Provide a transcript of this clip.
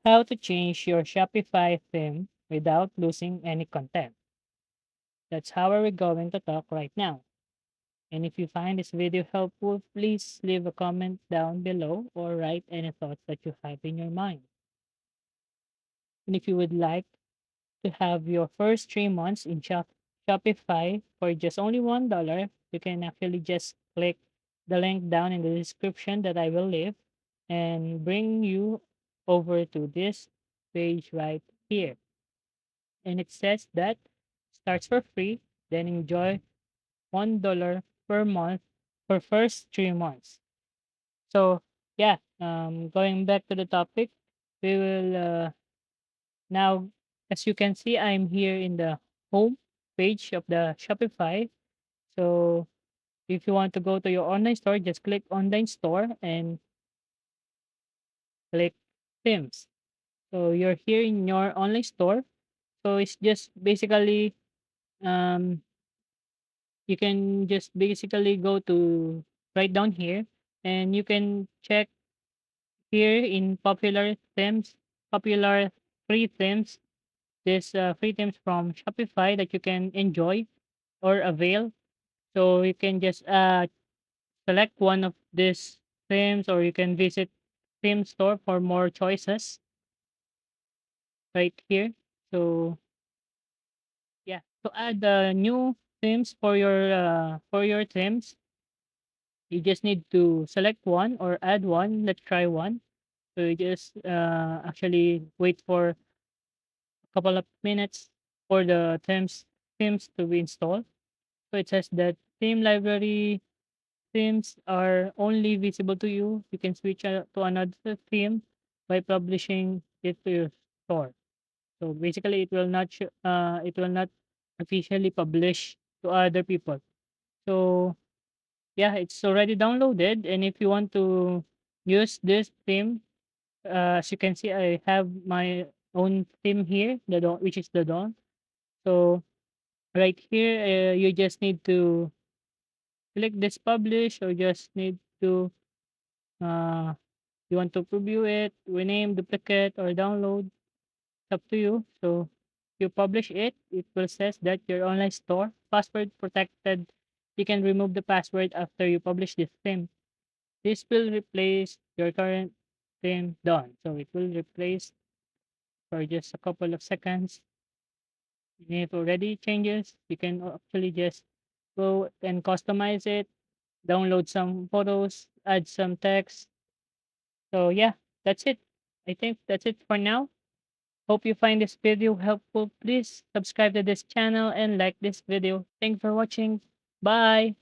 how to change your Shopify theme without losing any content. That's how we're going to talk right now. And if you find this video helpful, please leave a comment down below or write any thoughts that you have in your mind. And if you would like to have your first 3 months in Shopify for just only $1, you can actually just click the link down in the description that I will leave and bring you over to this page right here. And it says that starts for free, then enjoy $1 per month for first 3 months. So yeah, going back to the topic, we will now, as you can see, I'm here in the home page of the Shopify. So if you want to go to your online store, just click online store and click themes. So you're here in your online store. So it's just basically um you can just basically go to right down here and you can check here in popular free themes. There's free themes from Shopify that you can enjoy or avail. So you can just select one of these themes, or you can visit theme store for more choices right here. So yeah, to add new themes for your themes, you just need to select one or add one. Let's try one. So you just actually wait for a couple of minutes for the themes to be installed. So it says that theme library themes are only visible to you. You can switch to another theme by publishing it to your store. So basically, it will not officially publish to other people. So yeah, it's already downloaded, and if you want to use this theme, as you can see, I have my own theme here, which is the Dawn. So right here, you just need to click this publish, or just need to uh, you want to preview it, rename, duplicate, or download. It's up to you. So you publish it, it will says that your online store password protected. You can remove the password after you publish this theme. This will replace your current theme done. So it will replace for just a couple of seconds. And if already changes, you can actually just go and customize it, download some photos, add some text. So yeah, that's it. I think that's it for now. Hope you find this video helpful. Please subscribe to this channel and like this video. Thanks for watching. Bye.